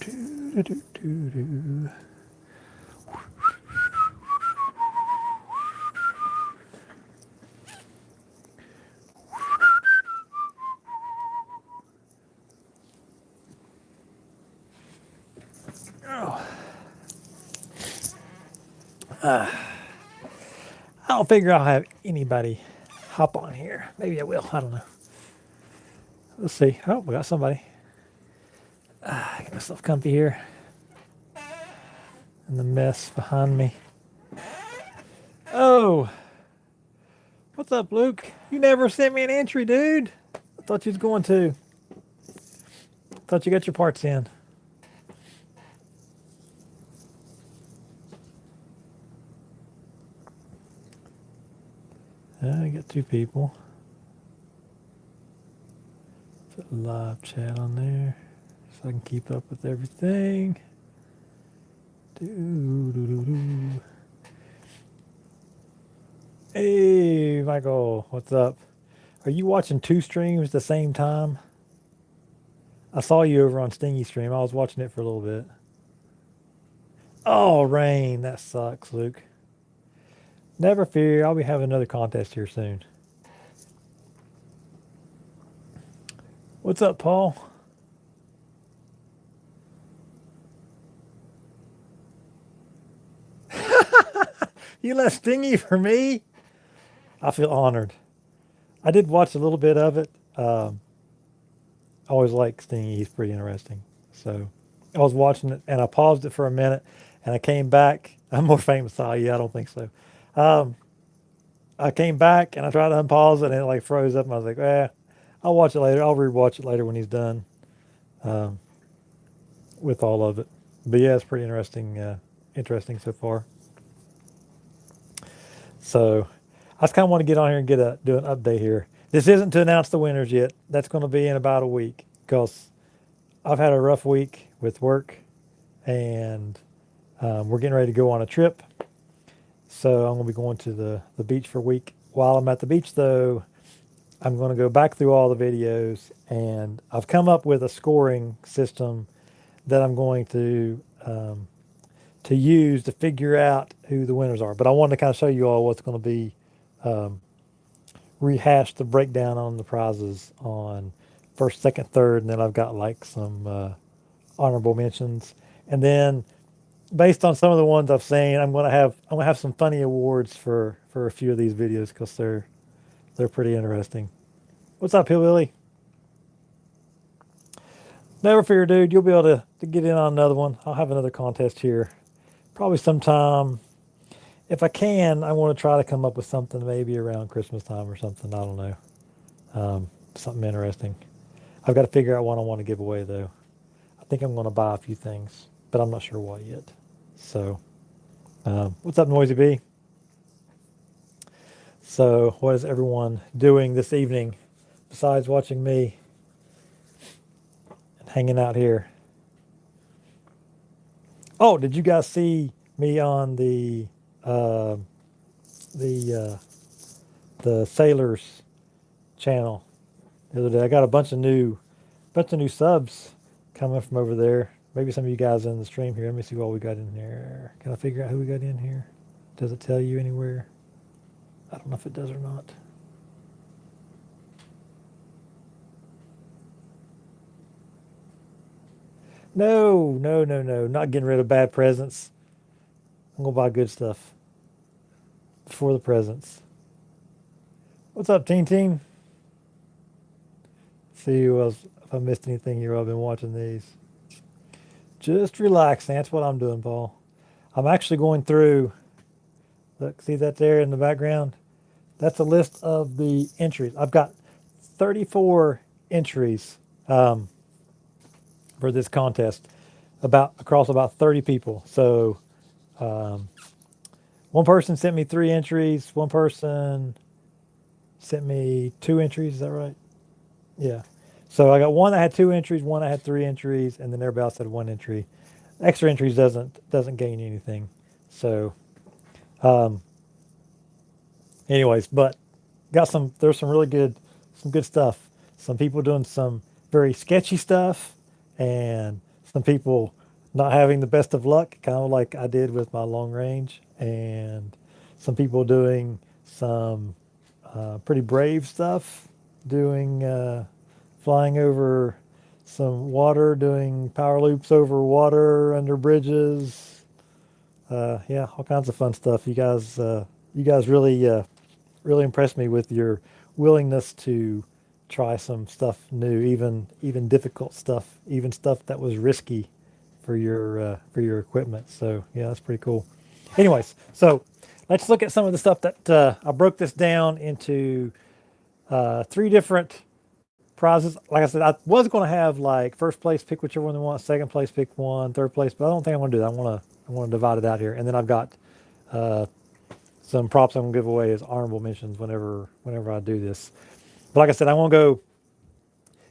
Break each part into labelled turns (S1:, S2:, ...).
S1: I don't figure I'll have anybody hop on here. Maybe I will. I don't know. Let's see. Oh, we got somebody. Get myself comfy here. And the mess behind me. Oh. What's up, Luke? You never sent me an entry, dude. I thought you was going to. Thought you got your parts in. I got 2 people. Put a live chat on there so I can keep up with everything. Hey, Michael, what's up? Are you watching 2 streams at the same time? I saw you over on Stingy stream. I was watching it for a little bit. Oh, rain. That sucks, Luke. Never fear. I'll be having another contest here soon. What's up, Paul? You left Stingy for me? I feel honored. I did watch a little bit of it. I always like Stingy. He's pretty interesting. So I was watching it, and I paused it for a minute, and I came back. I'm more famous. Oh, yeah, I don't think so. I came back, and I tried to unpause it, and it like froze up, and I was like, I'll watch it later. I'll rewatch it later when he's done with all of it. But yeah, it's pretty interesting. Interesting so far. So I just kind of want to get on here and do an update here. This isn't to announce the winners yet. That's going to be in about a week because I've had a rough week with work, and we're getting ready to go on a trip. So I'm going to be going to the beach for a week. While I'm at the beach, though, I'm going to go back through all the videos, and I've come up with a scoring system that I'm going to use to figure out who the winners are. But I wanted to kind of show you all what's going to be rehashed, the breakdown on the prizes on first, second, third, and then I've got like some honorable mentions. And then based on some of the ones I've seen, I'm gonna have some funny awards for a few of these videos because they're pretty interesting. What's up, Hillbilly? Never fear, dude. You'll be able to get in on another one. I'll have another contest here. Probably sometime. If I can, I want to try to come up with something maybe around Christmas time or something. I don't know. Something interesting. I've got to figure out what I want to give away, though. I think I'm going to buy a few things, but I'm not sure what yet. So, what's up, Noisy B? So, what is everyone doing this evening besides watching me and hanging out here? Oh, did you guys see me on the Sailors channel the other day? I got a bunch of new subs coming from over there. Maybe some of you guys in the stream here. Let me see what we got in there. Can I figure out who we got in here? Does it tell you anywhere? I don't know if it does or not. No. Not getting rid of bad presents. I'm going to buy good stuff before the presents. What's up, Teen? See who else, if I missed anything here. I've been watching these. Just relaxing. That's what I'm doing, Paul. I'm actually going through. Look, see that there in the background? That's a list of the entries. I've got 34 entries for this contest, across about 30 people. So one person sent me 3 entries. One person sent me 2 entries. Is that right? Yeah. So I got one that had 2 entries, one that had 3 entries, and then everybody else had 1 entry. Extra entries doesn't gain anything. So, anyways, but there's some really good stuff. Some people doing some very sketchy stuff, and some people not having the best of luck, kind of like I did with my long range, and some people doing some pretty brave stuff, doing flying over some water, doing power loops over water, under bridges. Yeah, all kinds of fun stuff. You guys really really impressed me with your willingness to try some stuff new, even difficult stuff, even stuff that was risky for your equipment. So yeah, that's pretty cool. Anyways, so let's look at some of the stuff that I broke this down into 3 different prizes. Like I said, I was going to have like first place, pick whichever one they want, second place, pick one, third place, but I don't think I'm going to do that. I want to divide it out here, and then I've got some props I'm going to give away as honorable mentions whenever I do this. But like I said, I want to go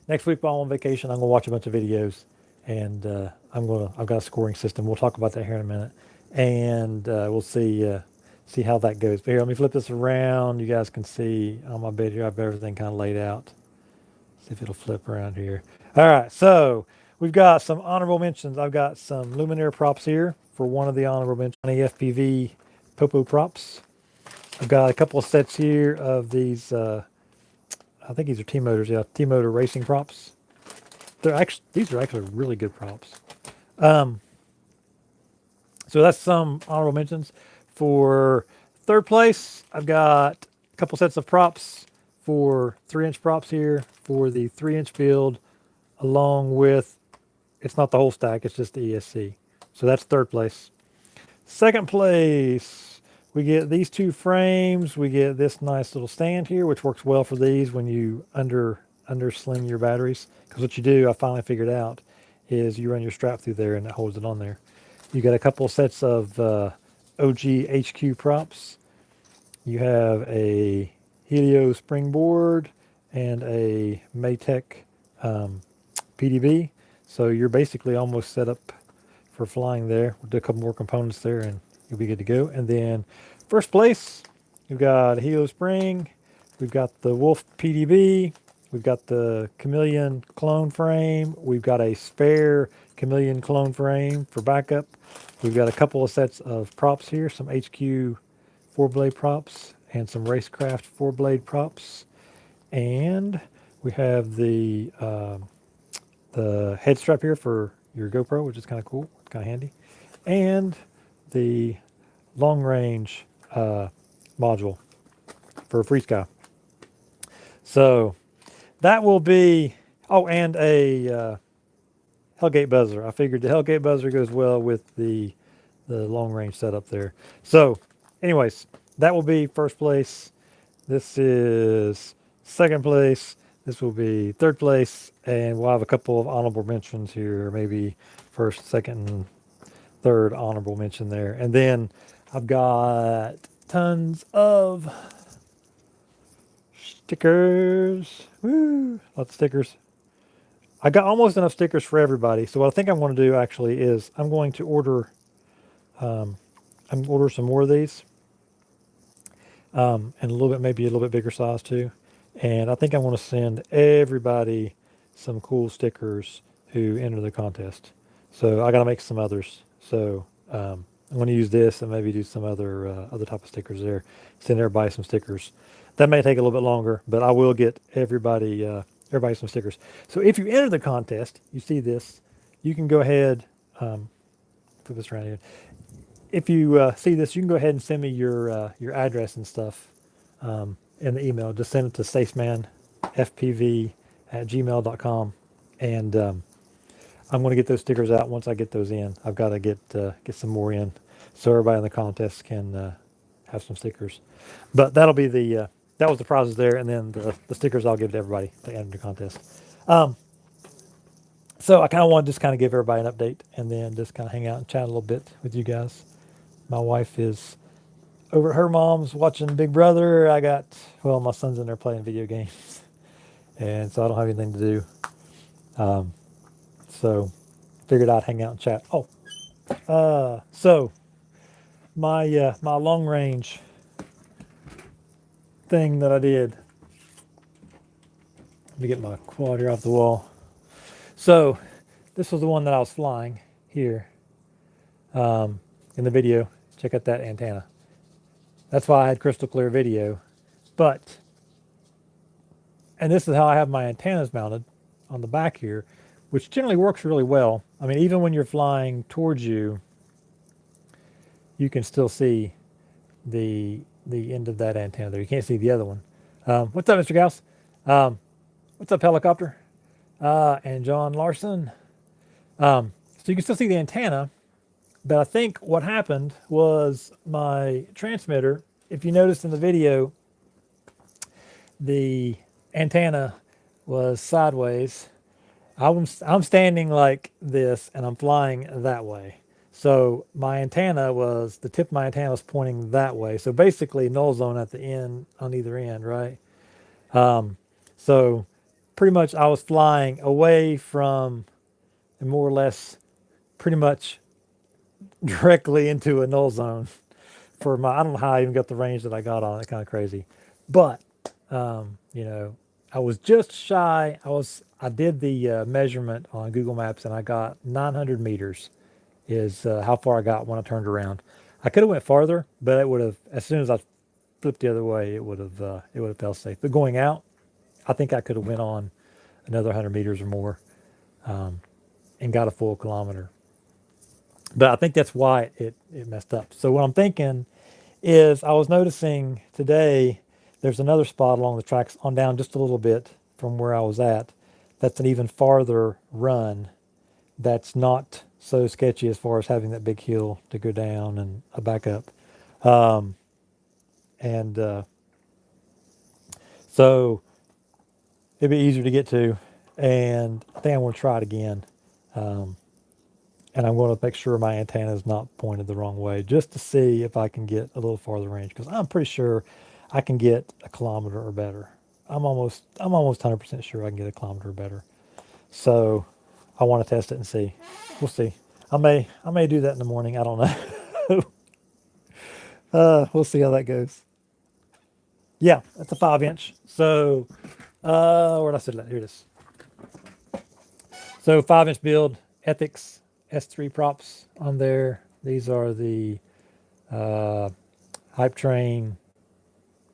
S1: next week while I'm on vacation. I'm going to watch a bunch of videos, and I've got a scoring system. We'll talk about that here in a minute, and we'll see how that goes. But here, let me flip this around. You guys can see on my bed here, I've got everything kind of laid out. See if it'll flip around here. All right, so we've got some honorable mentions. I've got some Lumenier props here for one of the honorable mentions, FPV Popo props. I've got a couple of sets here of these, I think these are T-Motors, yeah, T-Motor racing props. These are actually really good props. So that's some honorable mentions. For third place, I've got a couple sets of props for 3-inch props here for the 3-inch build, along with, it's not the whole stack, it's just the ESC. So that's third place. Second place, we get these 2 frames. We get this nice little stand here, which works well for these when you undersling your batteries. Because what you do, I finally figured out, is you run your strap through there and it holds it on there. You got a couple of sets of OG HQ props. You have a Helio springboard and a Maytech PDB. So you're basically almost set up for flying there. We'll do a couple more components there and you'll be good to go. And then first place, we've got a Helio spring. We've got the Wolf PDB. We've got the Chameleon clone frame. We've got a spare Chameleon clone frame for backup. We've got a couple of sets of props here, some HQ 4-blade props and some Racecraft 4-blade props. And we have the head strap here for your GoPro, which is kind of cool. It's kind of handy. And the long range module for FrSky. So that will be, oh, and a Hellgate buzzer. I figured the Hellgate buzzer goes well with the long range setup there. So anyways, that will be first place. This is second place. This will be third place, and we'll have a couple of honorable mentions here, maybe first, second, and third honorable mention there. And then I've got tons of stickers. Woo! Lots of stickers. I got almost enough stickers for everybody. So what I think I'm going to do actually is I'm going to order some more of these. And a little bit, maybe a little bit bigger size too. And I think I want to send everybody some cool stickers who enter the contest. So I got to make some others. So I'm going to use this and maybe do some other type of stickers there. Send everybody some stickers. That may take a little bit longer, but I will get everybody some stickers. So if you enter the contest, you see this, you can go ahead, put this around here. If you see this, you can go ahead and send me your address and stuff in the email. Just send it to stacemanfpv@gmail.com, and I'm going to get those stickers out once I get those in. I've got to get some more in so everybody in the contest can have some stickers. But that'll be that was the prizes there, and then the stickers I'll give to everybody to enter the contest. So I kind of want to just kind of give everybody an update and then just kind of hang out and chat a little bit with you guys. My wife is over at her mom's watching Big Brother. My son's in there playing video games. And so I don't have anything to do. So figured I'd hang out and chat. So my long range thing that I did. Let me get my quad here off the wall. So this was the one that I was flying here in the video. Check out that antenna. That's why I had crystal clear video. But, and this is how I have my antennas mounted on the back here, which generally works really well. I mean, even when you're flying towards you, you can still see the end of that antenna there. You can't see the other one. What's up, Mr. Gauss? What's up, Helicopter? And John Larson. So you can still see the antenna, but I think what happened was my transmitter, if you noticed in the video, the antenna was sideways. I'm standing like this and I'm flying that way. So my antenna was, the tip of my antenna was pointing that way. So basically null zone at the end, on either end, right? So pretty much I was flying away from, and more or less pretty much directly into a null zone for my, I don't know how I even got the range that I got on it, kind of crazy. But, you know, I was just shy. I did the measurement on Google Maps and I got 900 meters is how far I got when I turned around. I could have went farther, but it would have, as soon as I flipped the other way, it would have felt safe. But going out, I think I could have went on another 100 meters or more and got a full kilometer. But I think that's why it messed up. So what I'm thinking is I was noticing today there's another spot along the tracks on down just a little bit from where I was at. That's an even farther run. That's not so sketchy as far as having that big hill to go down and a back up. So it'd be easier to get to. And I think I'm going to try it again. And I'm going to make sure my antenna is not pointed the wrong way just to see if I can get a little farther range, because I'm pretty sure I can get a kilometer or better. I'm almost 100% sure I can get a kilometer or better. So I want to test it and see. We'll see. I may do that in the morning. I don't know. We'll see how that goes. Yeah, that's a 5-inch. So where'd I set that? Here it is. So 5-inch build, Ethix S3 Props on there. These are the HypeTrain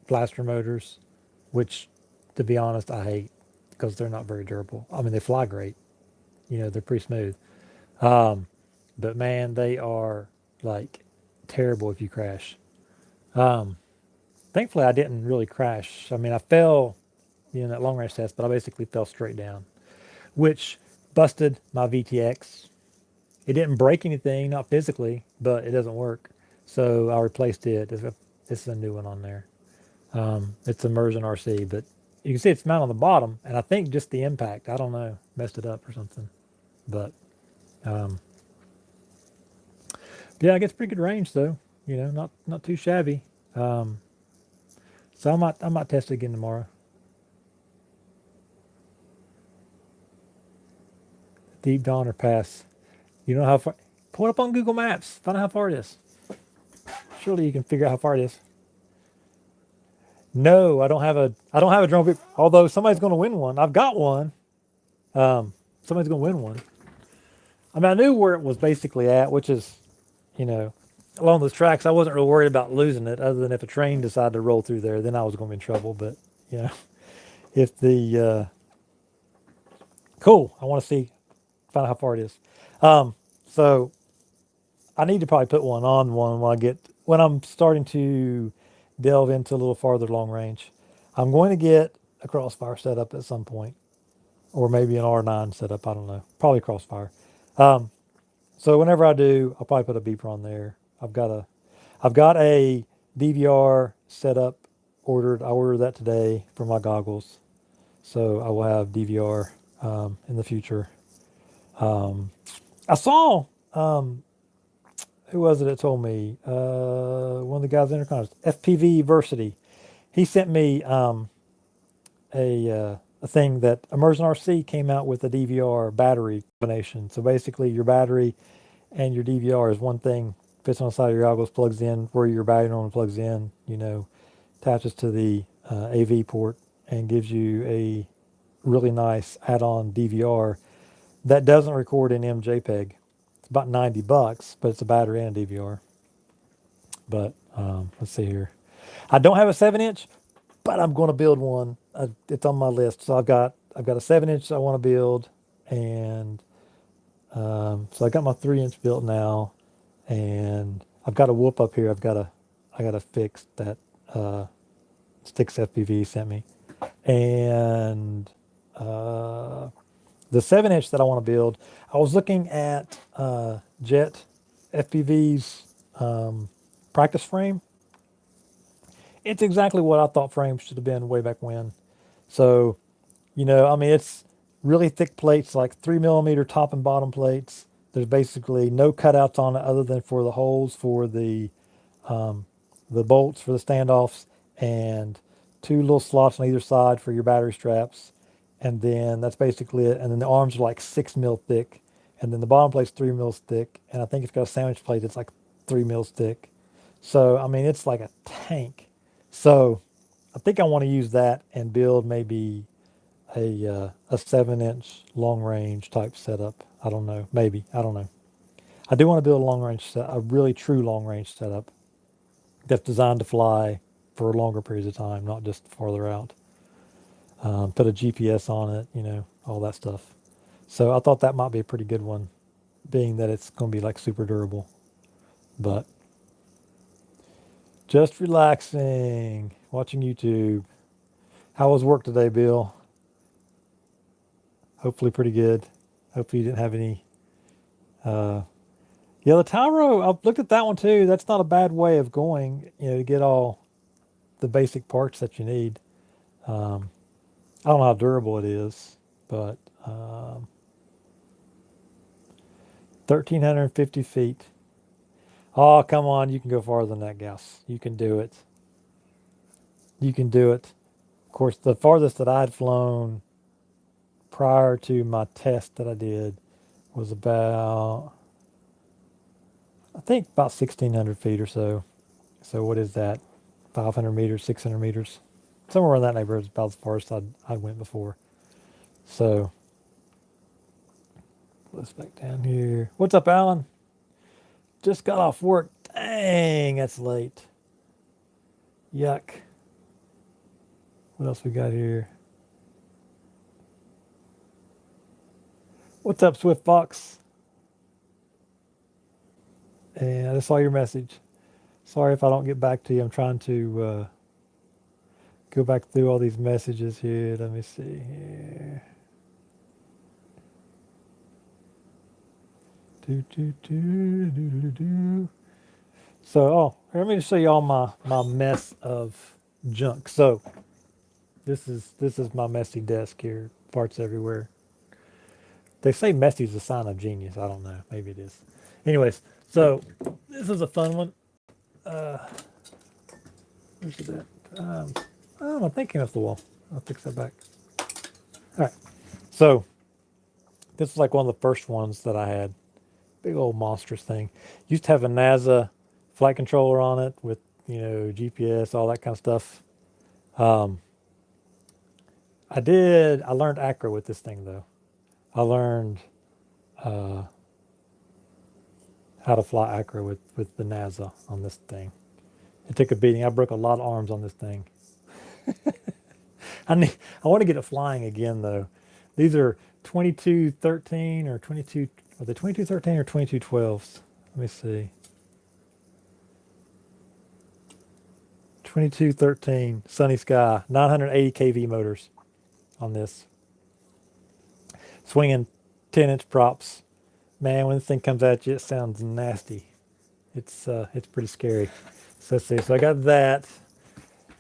S1: blaster motors, which, to be honest, I hate because they're not very durable. I mean, they fly great. You know, they're pretty smooth. But man, they are like terrible if you crash. Thankfully, I didn't really crash. I mean, I fell, you know, in that long range test, but I basically fell straight down, which busted my VTX. It didn't break anything, not physically, but it doesn't work. So I replaced it. This is a new one on there. It's ImmersionRC, but you can see it's mounted on the bottom, and I think just the impact, I don't know, messed it up or something. But yeah, I guess pretty good range though. You know, not too shabby. So I might test it again tomorrow. Deep Donner Pass. You know how far? Pull it up on Google Maps. Find out how far it is. Surely you can figure out how far it is. No, I don't have a drone. Although somebody's going to win one. I've got one. Somebody's going to win one. I mean, I knew where it was basically at, which is, you know, along those tracks. I wasn't really worried about losing it, other than if a train decided to roll through there, then I was going to be in trouble. But you know, if the cool, I want to find out how far it is. So I need to probably put one on when I'm starting to delve into a little farther long range. I'm going to get a crossfire set up at some point, or maybe an R9 setup. I don't know. Probably crossfire. So whenever I do, I'll probably put a beeper on there. I've got a DVR setup ordered. I ordered that today for my goggles, so I will have DVR in the future. I saw who was it that told me? One of the guys in Intercom, FPV Versity. He sent me a thing that ImmersionRC came out with a DVR battery combination. So basically your battery and your DVR is one thing, fits on the side of your goggles, plugs in where your battery normally plugs in, you know, attaches to the AV port and gives you a really nice add-on DVR that doesn't record in MJPEG. It's about $90, but it's a battery and a DVR. But let's see here. I don't have a 7-inch, but I'm going to build one. It's on my list. So I've got a 7-inch I want to build, and so I got my 3-inch built now, and I've got a whoop up here. I gotta fix that Stix FPV sent me, and the 7-inch that I want to build. I was looking at Jet FPV's practice frame. It's exactly what I thought frames should have been way back when. So, you know, I mean, it's really thick plates, like 3mm top and bottom plates. There's basically no cutouts on it other than for the holes for the bolts for the standoffs, and 2 little slots on either side for your battery straps. And then that's basically it. And then the arms are like 6mm thick. And then the bottom plate's 3mm thick. And I think it's got a sandwich plate that's like 3mm thick. So, I mean, it's like a tank. So I think I want to use that and build maybe a 7-inch long range type setup. I don't know. Maybe. I don't know. I do want to build a long range set, a really true long range setup that's designed to fly for longer periods of time, not just farther out. Put a GPS on it, you know, all that stuff. So I thought that might be a pretty good one, being that it's going to be like super durable. But just relaxing, watching YouTube. How was work today, Bill? Hopefully pretty good. Hopefully you didn't have any. Yeah, the Tyro, I've looked at that one too. That's not a bad way of going, you know, to get all the basic parts that you need. I don't know how durable it is, but 1,350 feet. Oh, come on. You can go farther than that, Gauss. You can do it. You can do it. Of course, the farthest that I'd flown prior to my test that I did was about, I think about 1,600 feet or so. So what is that? 500 meters, 600 meters. Somewhere in that neighborhood is about as far as I went before. So let's back down here. What's up, Alan? Just got off work. Dang, that's late. Yuck. What else we got here? What's up, Swift Fox? And I just saw your message. Sorry if I don't get back to you. I'm trying to go back through all these messages here. Let me see here. So, let me just show you all my mess of junk. So, this is my messy desk here. Parts everywhere. They say messy is a sign of genius. I don't know. Maybe it is. Anyways, so this is a fun one. Where's it at? Oh, I think off the wall. I'll fix that back. All right. So this is like one of the first ones that I had. Big old monstrous thing. Used to have a NASA flight controller on it with, you know, GPS, all that kind of stuff. I learned acro with this thing though. I learned how to fly acro with the NASA on this thing. It took a beating. I broke a lot of arms on this thing. I want to get it flying again though. These are 2213 or 22. Are they 2213 or 2212s? Let me see. 2213 Sunny Sky 980 kV motors on this. Swinging 10-inch props. Man, when this thing comes at you, it sounds nasty. It's pretty scary. So let's see. So I got that.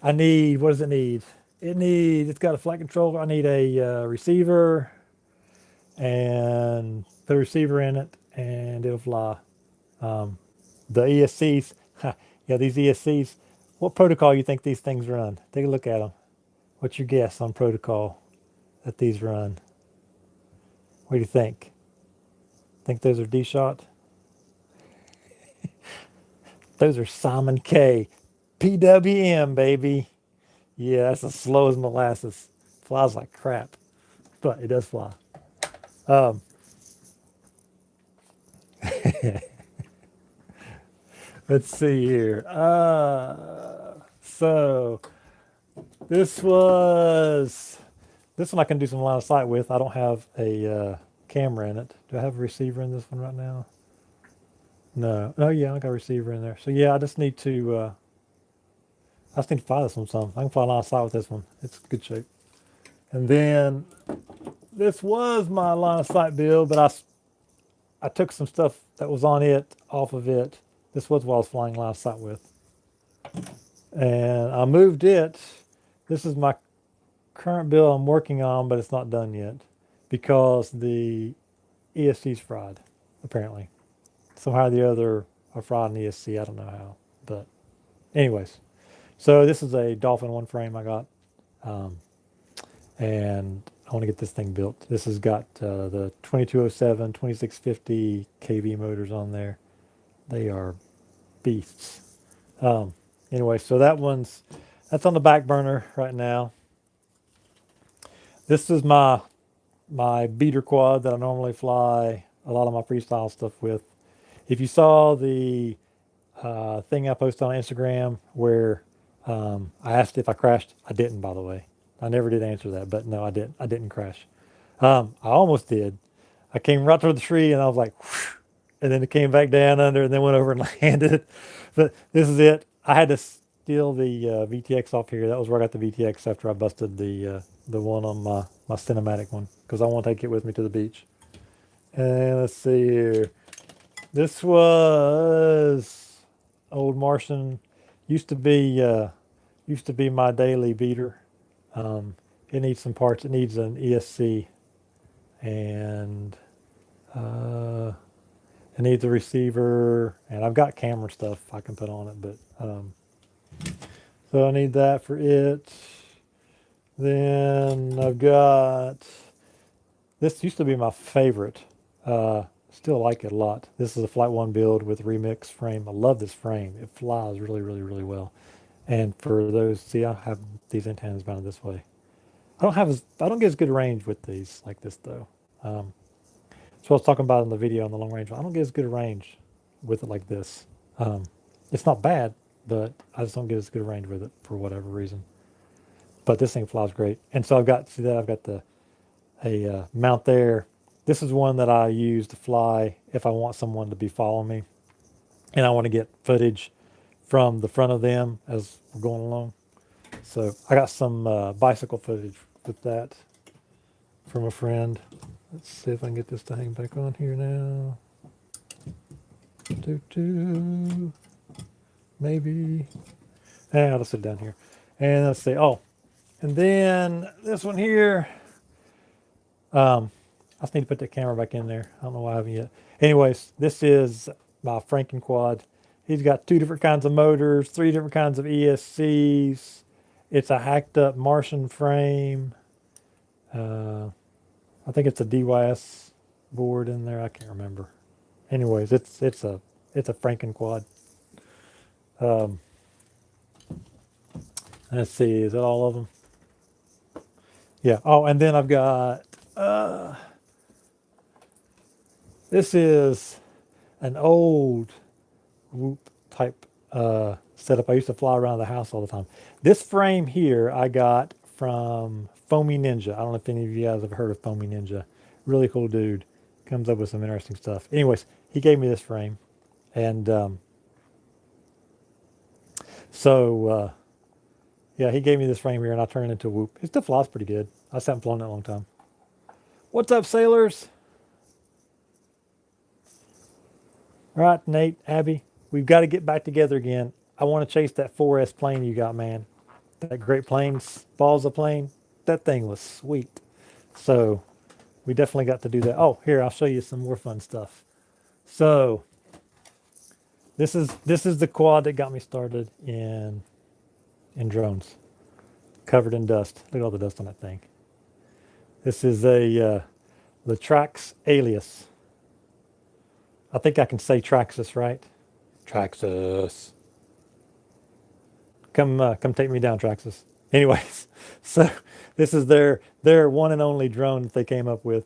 S1: I need, what does it need? It's got a flight controller. I need a receiver, and put a receiver in it, and it'll fly. The ESCs, yeah, these ESCs. What protocol you think these things run? Take a look at them. What's your guess on protocol that these run? What do you think? Think those are D-Shot? Those are Simon K. PWM, baby. Yeah, that's as slow as molasses. Flies like crap, but it does fly. Let's see here. So this one I can do some line of sight with. I don't have a camera in it. Do I have a receiver in this one right now? No. Oh yeah, I got a receiver in there. So yeah, I just need to fly this one some. I can fly line of sight with this one. It's good shape. And then this was my line of sight build, but I took some stuff that was on it off of it. This was what I was flying line of sight with. And I moved it. This is my current build I'm working on, but it's not done yet because the ESC's fried, apparently. Somehow or the other, I fried an ESC. I don't know how. But anyways, so this is a Dolphin one frame I got. And I want to get this thing built. This has got the 2207, 2650 kV motors on there. They are beasts. Anyway, so that's on the back burner right now. This is my beater quad that I normally fly a lot of my freestyle stuff with. If you saw the thing I posted on Instagram where I asked if I crashed, I didn't, by the way. I never did answer that, but no, I didn't. I didn't crash. I almost did. I came right toward the tree and I was like, whoosh, and then it came back down under and then went over and landed. But this is it. I had to steal the VTX off here. That was where I got the VTX after I busted the one on my cinematic one because I want to take it with me to the beach. And let's see here. This was old Martian. Used to be my daily beater. It needs some parts. It needs an ESC, and it needs a receiver. And I've got camera stuff I can put on it, but so I need that for it. Then I've got this. Used to be my favorite. Still like it a lot. This is a Flight 1 build with remix frame. I love this frame. It flies really, really, really well. And for those, see, I have these antennas mounted this way. I don't get as good range with these like this though. So I was talking about in the video on the long range. I don't get as good a range with it like this. It's not bad, but I just don't get as good a range with it for whatever reason. But this thing flies great. And so I've got a mount there. This is one that I use to fly if I want someone to be following me and I want to get footage from the front of them as we're going along. So I got some bicycle footage with that from a friend. Let's see if I can get this to hang back on here now. Maybe. And I'll sit down here. And let's see. Oh, and then this one here. I just need to put that camera back in there. I don't know why I haven't yet. Anyways, this is my Franken quad. He's got 2 different kinds of motors, 3 different kinds of ESCs. It's a hacked up Martian frame. I think it's a DYS board in there. I can't remember. Anyways, it's a Franken quad. Let's see, is that all of them? Yeah. Oh, and then I've got this is an old Whoop type setup. I used to fly around the house all the time. This frame here I got from Foamy Ninja. I don't know if any of you guys have heard of Foamy Ninja. Really cool dude. Comes up with some interesting stuff. Anyways, he gave me this frame. And yeah, he gave me this frame here and I turned it into a Whoop. It still flies pretty good. I just haven't flown it in a long time. What's up, sailors? All right, Nate, Abby, we've got to get back together again. I want to chase that 4S plane you got, man. That Great Plains balsa plane. That thing was sweet. So we definitely got to do that. Oh, here, I'll show you some more fun stuff. So this is the quad that got me started in drones. Covered in dust. Look at all the dust on that thing. This is a Trax Alias. I think I can say Traxxas, right? Traxxas. Come take me down, Traxxas. Anyways, so this is their one and only drone that they came up with.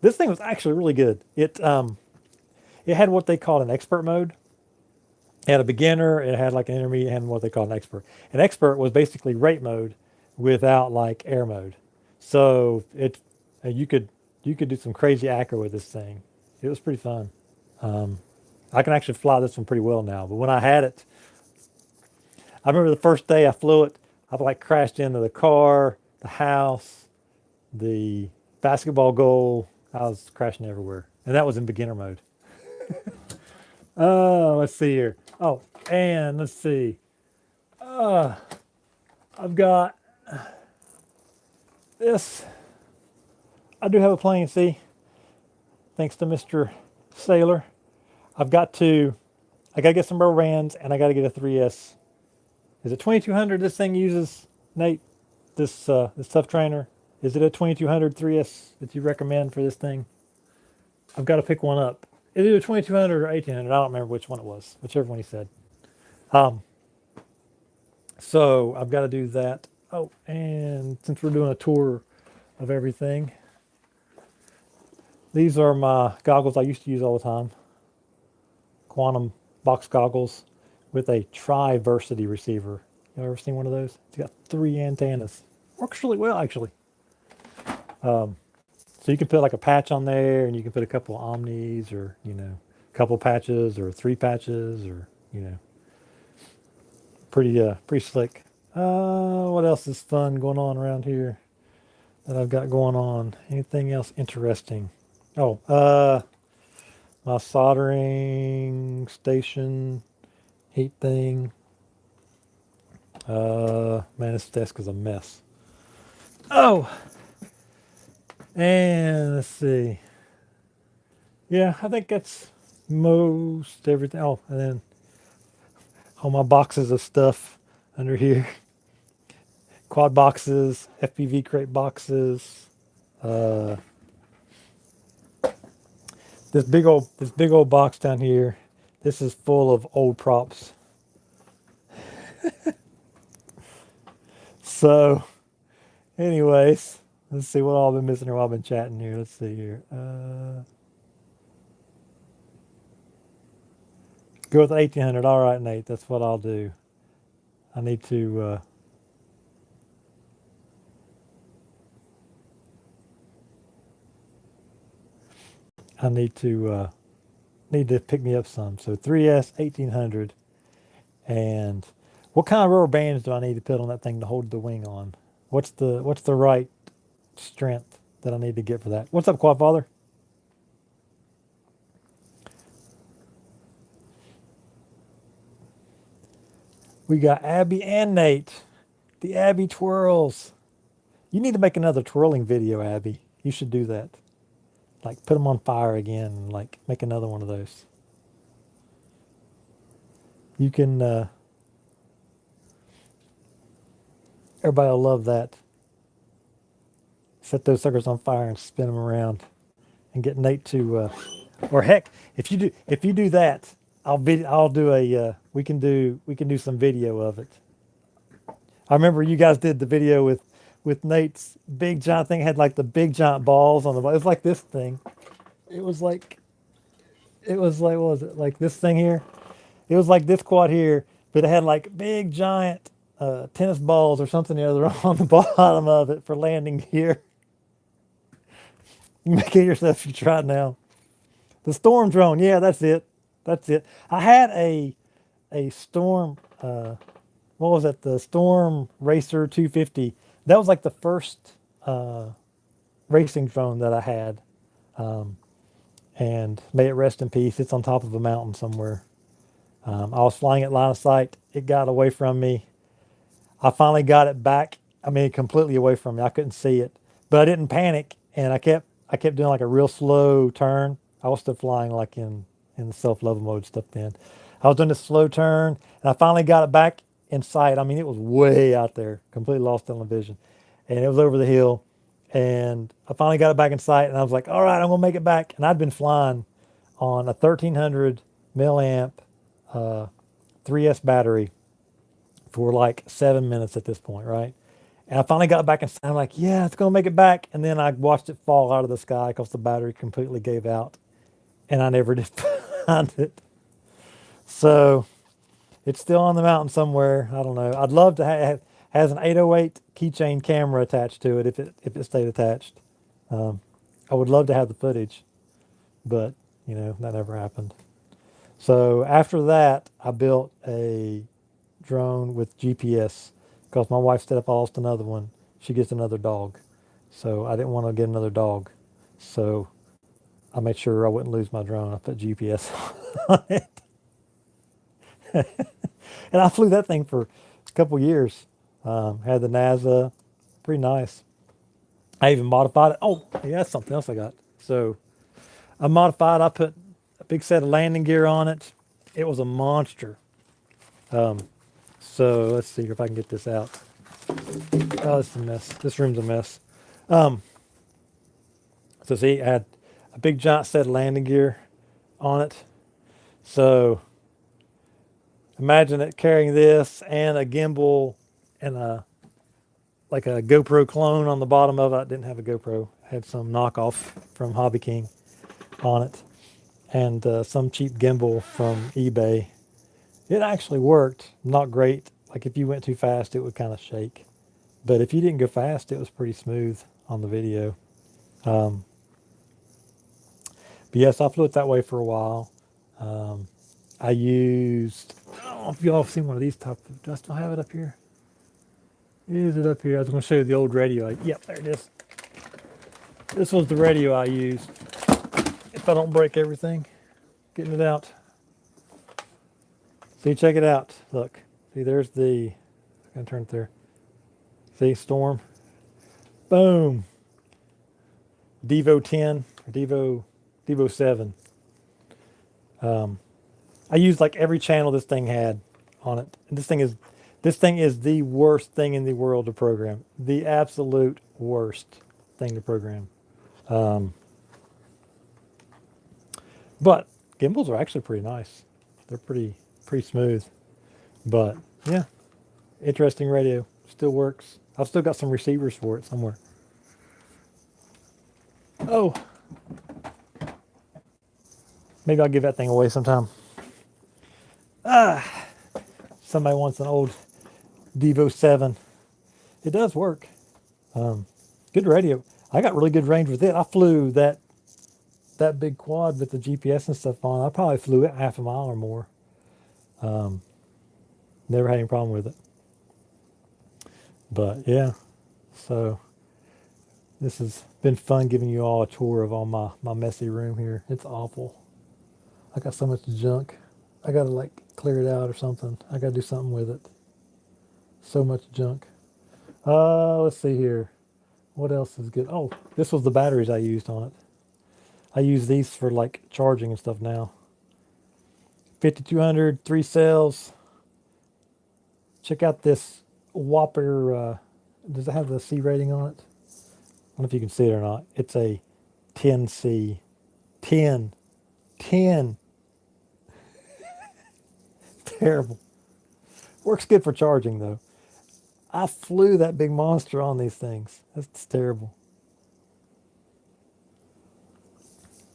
S1: This thing was actually really good. It it had what they called an expert mode. It had a beginner, it had like an intermediate, and what they call an expert. An expert was basically rate mode without like air mode. So you could do some crazy acro with this thing. It was pretty fun. I can actually fly this one pretty well now, but when I had it, I remember the first day I flew it, I like crashed into the car, the house, the basketball goal. I was crashing everywhere, and that was in beginner mode. Let's see here. Oh, and let's see. I've got this. I do have a plane, see? Thanks to Mr. Sailor. I got to get some rubber bands, and I got to get a 3S. Is it 2200 this thing uses, Nate? This tough trainer? Is it a 2200 3S that you recommend for this thing? I've got to pick one up. Is it a 2200 or 1800? I don't remember which one it was. Whichever one he said. So I've got to do that. Oh, and since we're doing a tour of everything, these are my goggles I used to use all the time. Quantum box goggles with a Triversity receiver. You ever seen one of those? It's got 3 antennas. Works really well, actually. So you can put like a patch on there, and you can put a couple of omnis, or a couple patches, or 3 patches, or pretty slick. What else is fun going on around here that I've got going on? Anything else interesting? Oh, my soldering station heat thing. Man, this desk is a mess. Oh, and let's see. Yeah, I think that's most everything. Oh, and then all my boxes of stuff under here. Quad boxes, FPV crate boxes. This big old box down here. This is full of old props. So, anyways, let's see what all I've been missing or what I've been chatting here. Let's see here. Go with 1800. All right, Nate. That's what I'll do. I need to. Need to pick me up some. So 3S 1800. And what kind of rubber bands do I need to put on that thing to hold the wing on? What's the right strength that I need to get for that? What's up, Quad Father? We got Abby and Nate. The Abby twirls. You need to make another twirling video, Abby. You should do that. Like, put them on fire again and, like, make another one of those. You can, everybody will love that. Set those suckers on fire and spin them around and get Nate to, or heck, if you do that, I'll do a, we can do some video of it. I remember you guys did the video with Nate's big giant thing. It had like the big giant balls on the bottom. It was like this thing. It was like, what was it? Like this thing here? It was like this quad here, but it had like big giant tennis balls or something or other on the bottom of it for landing gear. You make it yourself if you try it now. The Storm drone. Yeah, that's it. That's it. I had a Storm, what was it? The Storm Racer 250. That was like the first racing drone that I had. And may it rest in peace. It's on top of a mountain somewhere. I was flying it line of sight. It got away from me. I finally got it back. I mean, completely away from me. I couldn't see it, but I didn't panic. And I kept doing like a real slow turn. I was still flying like in the self-level mode stuff then. I was doing this slow turn, and I finally got it back in sight. I mean, it was way out there, completely lost on the vision. And it was over the hill. And I finally got it back in sight, and I was like, all right, I'm going to make it back. And I'd been flying on a 1300 milliamp 3S battery for like 7 minutes at this point, right? And I finally got back in sight. I'm like, yeah, it's going to make it back. And then I watched it fall out of the sky because the battery completely gave out. And I never did. find it. So it's still on the mountain somewhere. I don't know. I'd love to have has an 808 keychain camera attached to it if it stayed attached. I would love to have the footage, but you know, that never happened. So after that, I built a drone with GPS because my wife said if I lost another one, she gets another dog. So I didn't want to get another dog. So I made sure I wouldn't lose my drone. I put GPS on it. And I flew that thing for a couple years. Had the NASA, pretty nice. I even modified it. Oh, yeah, that's something else I got. So I modified, I put a big set of landing gear on it. It was a monster. So let's see if I can get this out. Oh, this is a mess. This room's a mess. So see, I had a big giant set of landing gear on it. So imagine it carrying this and a gimbal and like a GoPro clone on the bottom of it. I didn't have a GoPro. I had some knockoff from Hobby King on it. And some cheap gimbal from eBay. It actually worked. Not great. Like if you went too fast, it would kind of shake. But if you didn't go fast, it was pretty smooth on the video. But yes, I flew it that way for a while. I used, I don't know if y'all have seen one of these type of, do I still have it up here? Is it up here? I was going to show you the old radio. Yep, there it is. This was the radio I used. If I don't break everything, getting it out. See, check it out. Look, see, there's the, I'm going to turn it there. See, storm. Boom. Devo 10 or Devo 7. I used like every channel this thing had on it. And this thing is the worst thing in the world to program. The absolute worst thing to program. But gimbals are actually pretty nice. They're pretty smooth. But yeah, interesting radio. Still works. I've still got some receivers for it somewhere. Oh, maybe I'll give that thing away sometime. Somebody wants an old Devo 7. It does work. Good radio. I got really good range with it. I flew that big quad with the GPS and stuff on. I probably flew it half a mile or more. Never had any problem with it. But yeah, so this has been fun giving you all a tour of all my messy room here. It's awful. I got so much junk. I gotta like clear it out or something. I gotta do something with it. So much junk. Let's see here. What else is good? Oh, this was the batteries I used on it. I use these for like charging and stuff now. 5200, 3 cells. Check out this Whopper. Does it have the C rating on it? I don't know if you can see it or not. It's a 10C. 10. Terrible. Works good for charging though. I flew that big monster on these things. That's terrible.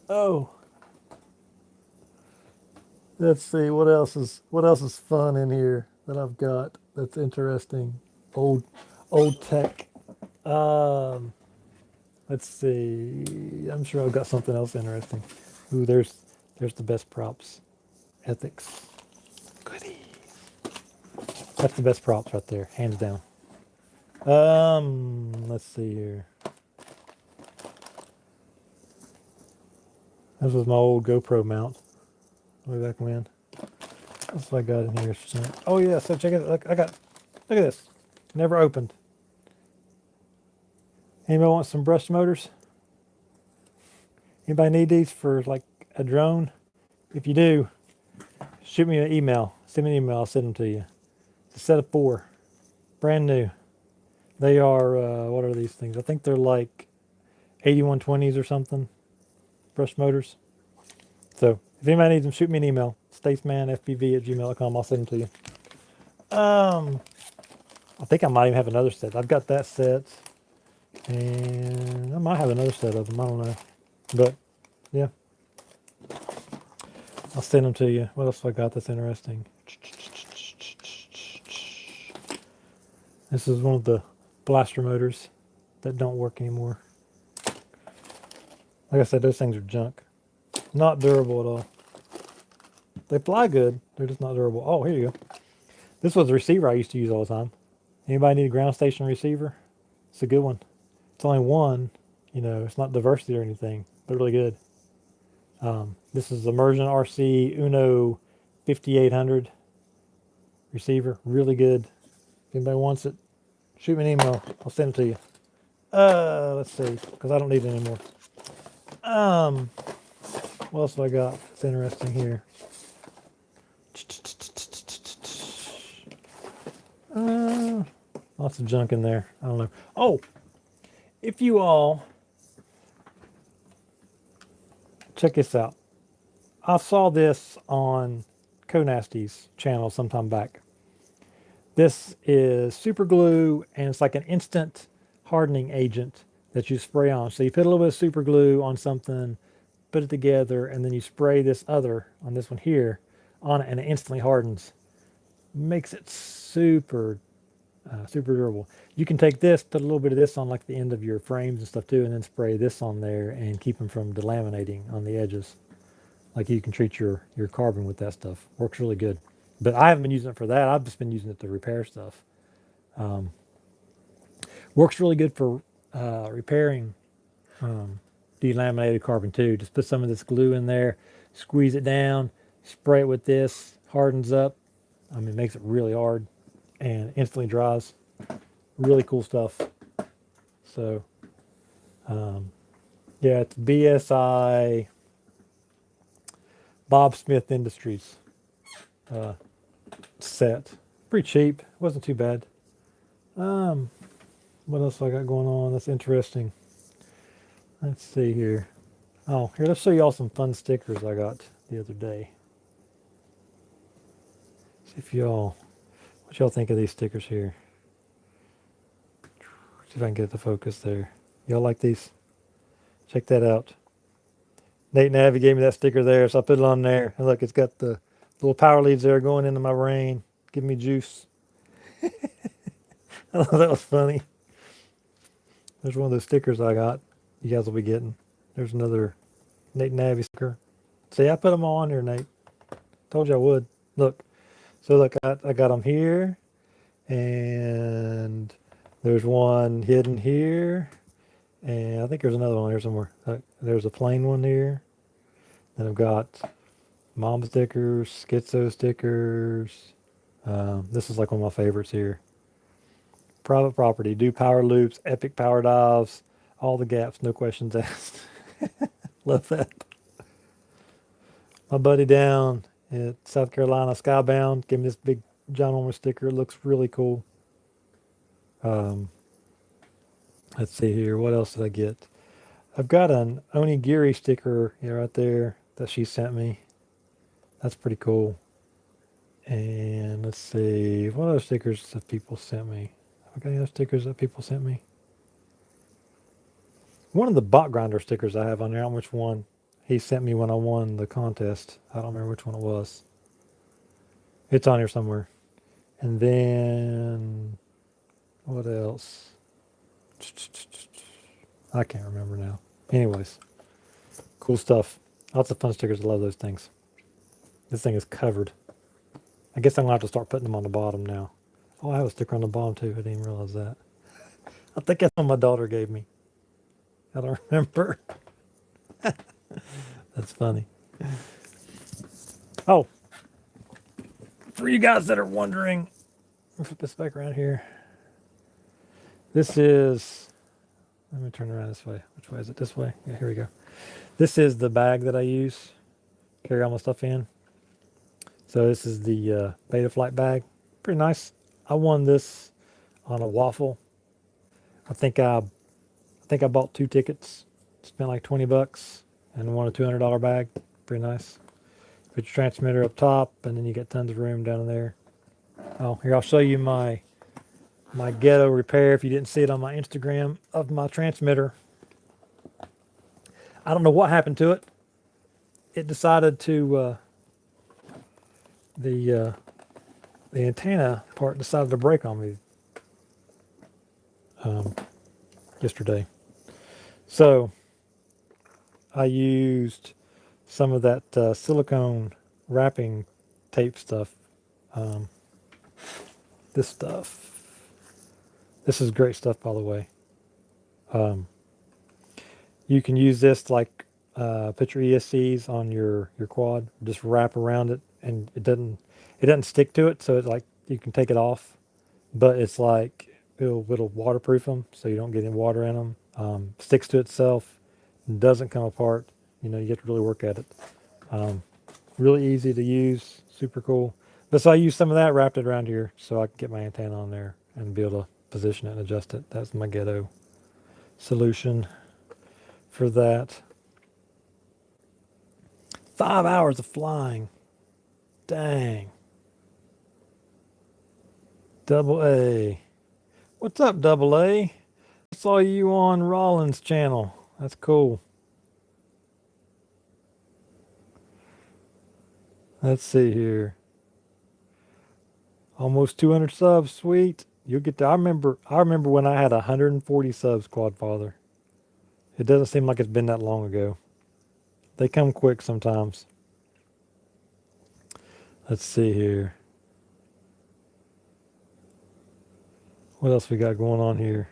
S1: Oh. Let's see what else is fun in here that I've got that's interesting. Old tech. Let's see. I'm sure I've got something else interesting. Ooh, there's the best props. Ethix. Goody. That's the best props right there, hands down. Let's see here. This was my old GoPro mount way back when. That's what I got in here. Oh yeah, so check it out. Look at this. Never opened. Anybody want some brush motors? Anybody need these for like a drone? If you do, shoot me an email. Send me an email, I'll send them to you. It's a set of 4. Brand new. They are, what are these things? I think they're like 8120s or something. Brush motors. So if anybody needs them, shoot me an email. stacemanfpv@gmail.com. I'll send them to you. I think I might even have another set. I've got that set. And I might have another set of them. I don't know. But yeah. I'll send them to you. What else have I got that's interesting? This is one of the blaster motors that don't work anymore. Like I said, those things are junk. Not durable at all. They fly good. They're just not durable. Oh, here you go. This was a receiver I used to use all the time. Anybody need a ground station receiver? It's a good one. It's only one. You know, it's not diversity or anything, but really good. This is ImmersionRC Uno 5800 receiver. Really good. If anybody wants it, shoot me an email. I'll send it to you. Let's see, because I don't need it anymore. What else have I got? It's interesting here. Lots of junk in there. I don't know. Oh, if you all check this out. I saw this on Conasty's channel sometime back. This is super glue, and it's like an instant hardening agent that you spray on. So you put a little bit of super glue on something, put it together, and then you spray this other on this one here on it, and it instantly hardens. Makes it super durable. You can take this, put a little bit of this on like the end of your frames and stuff too, and then spray this on there and keep them from delaminating on the edges. Like you can treat your carbon with that stuff. Works really good. But I haven't been using it for that. I've just been using it to repair stuff. Works really good for repairing delaminated carbon too. Just put some of this glue in there, squeeze it down, spray it with this, hardens up. I mean, it makes it really hard and instantly dries. Really cool stuff. So, yeah, it's BSI Bob Smith Industries set. Pretty cheap. Wasn't too bad. What else I got going on that's interesting? Let's see here. Oh, here, let's show you all some fun stickers I got the other day. See if y'all, what y'all think of these stickers here. See if I can get the focus there. Y'all like these? Check that out. Nate Navy gave me that sticker there, so I put it on there. And look, it's got the little power leads there going into my brain, giving me juice. I thought that was funny. There's one of those stickers I got. You guys will be getting. There's another Nate Navy sticker. See, I put them all on here, Nate. Told you I would. Look. So look, I got them here. And there's one hidden here. And I think there's another one here somewhere. There's a plain one here. Then I've got Mamba stickers, Schizo stickers. This is like one of my favorites here. Private property, do power loops, epic power dives, all the gaps, no questions asked. Love that. My buddy down at South Carolina, Skybound, gave me this big ginormous sticker. It looks really cool. Let's see here. What else did I get? I've got an Onigiri sticker here right there that she sent me. That's pretty cool. And let's see. What other stickers have people sent me? Have I got any other stickers that people sent me? One of the bot grinder stickers I have on there, I don't know which one. He sent me when I won the contest. I don't remember which one it was. It's on here somewhere. And then what else? I can't remember now. Anyways, cool stuff. Lots of fun stickers. I love those things. This thing is covered. I guess I'm going to have to start putting them on the bottom now. Oh, I have a sticker on the bottom too. I didn't even realize that. I think that's what my daughter gave me. I don't remember. That's funny. Oh, for you guys that are wondering, let me flip this back around here. This is, let me turn around this way. Which way is it? This way? Yeah, here we go. This is the bag that I use. Carry all my stuff in. So this is the Betaflight bag. Pretty nice. I won this on a waffle. I think I bought 2 tickets. Spent like 20 bucks and won a $200 bag. Pretty nice. Put your transmitter up top, and then you get tons of room down there. Oh, here I'll show you my ghetto repair if you didn't see it on my Instagram of my transmitter. I don't know what happened to it. It decided to the antenna part decided to break on me yesterday. So I used some of that silicone wrapping tape stuff. This stuff. This is great stuff, by the way. You can use this like put your ESCs on your quad, just wrap around it, and it doesn't stick to it, so it's like you can take it off, but it's like it'll waterproof them, so you don't get any water in them. Sticks to itself, doesn't come apart. You know, you have to really work at it. Really easy to use, super cool. But so I used some of that, wrapped it around here, so I could get my antenna on there and be able to position it and adjust it. That's my ghetto solution for that. 5 hours of flying. Dang. Double A. What's up, Double A? I saw you on Rollins' channel. That's cool. Let's see here. Almost 200 subs, sweet. You'll get to, I remember when I had 140 subs, Quadfather. It doesn't seem like it's been that long ago. They come quick sometimes. Let's see here. What else we got going on here?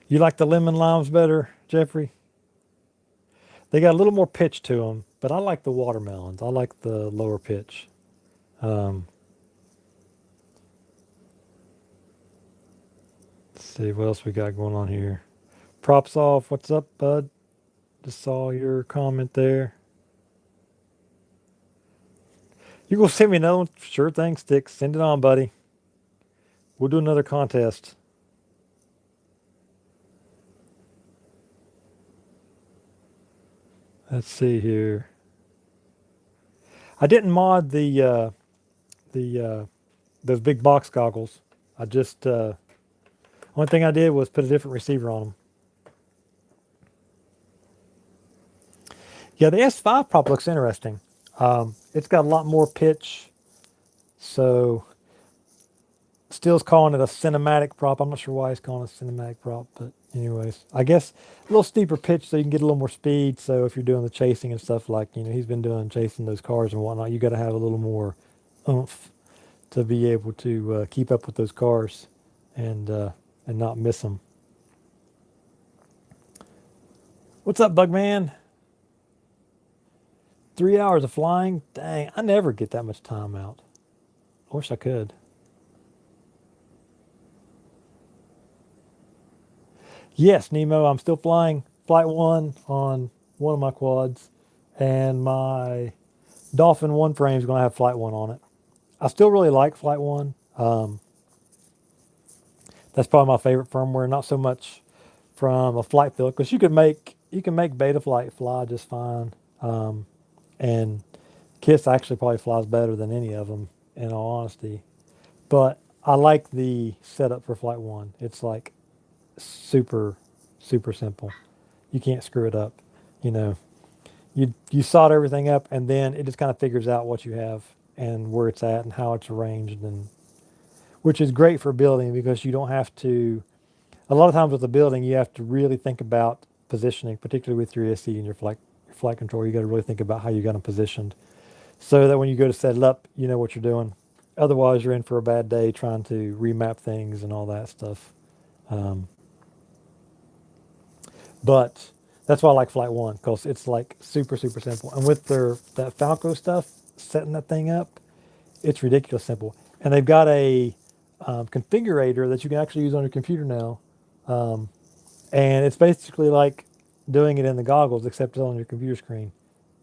S1: You like the lemon limes better, Jeffrey? They got a little more pitch to them, but I like the watermelons. I like the lower pitch. Let's see what else we got going on here. Props off. What's up, bud? Just saw your comment there. You gonna send me another one? Sure thing, Sticks. Send it on, buddy. We'll do another contest. Let's see here. I didn't mod those big box goggles. I just only thing I did was put a different receiver on them. Yeah, the S5 prop looks interesting. It's got a lot more pitch, so Steele's calling it a cinematic prop. I'm not sure why he's calling it a cinematic prop, but anyways, I guess a little steeper pitch so you can get a little more speed. So if you're doing the chasing and stuff, like, you know, he's been doing chasing those cars and whatnot, you got to have a little more oomph to be able to keep up with those cars and not miss them. What's up, Bugman? 3 hours of flying? Dang, I never get that much time out. I wish I could. Yes, Nemo, I'm still flying Flight 1 on one of my quads, and my Dolphin 1 frame is going to have Flight 1 on it. I still really like Flight 1. That's probably my favorite firmware, not so much from a flight field, because you can make Betaflight fly just fine. And KISS actually probably flies better than any of them, in all honesty. But I like the setup for Flight 1. It's like super simple. You can't screw it up. You know, you solder everything up, and then it just kind of figures out what you have and where it's at and how it's arranged, and which is great for building, because you don't have to, a lot of times with the building, you have to really think about positioning, particularly with your ESC and your flight control. You got to really think about how you got them positioned, so that when you go to set it up, you know what you're doing. Otherwise, you're in for a bad day trying to remap things and all that stuff. But that's why I like Flight 1, because it's like super simple. And with that Falco stuff, setting that thing up, it's ridiculous simple. And they've got a configurator that you can actually use on your computer now. And it's basically like doing it in the goggles, except it's on your computer screen.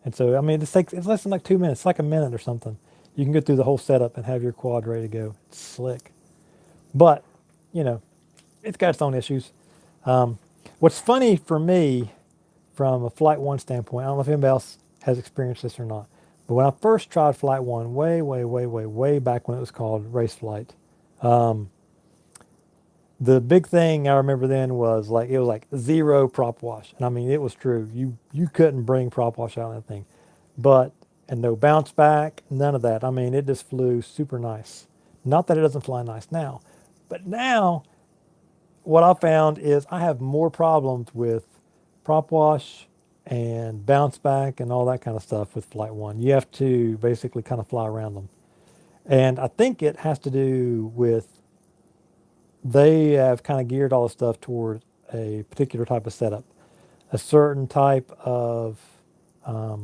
S1: And so, I mean, it's less than like 2 minutes. It's like a minute or something. You can go through the whole setup and have your quad ready to go. It's slick. But, you know, it's got its own issues. What's funny for me from a Flight 1 standpoint, I don't know if anybody else has experienced this or not, but when I first tried Flight 1, way back when it was called Race Flight, the big thing I remember then was like, it was like 0 prop wash. And I mean, it was true. You couldn't bring prop wash out of that thing. But and no bounce back, none of that. I mean, it just flew super nice. Not that it doesn't fly nice now, but now what I found is I have more problems with prop wash and bounce back and all that kind of stuff with Flight 1. You have to basically kind of fly around them. And I think it has to do with they have kind of geared all the stuff toward a particular type of setup, a certain type of, I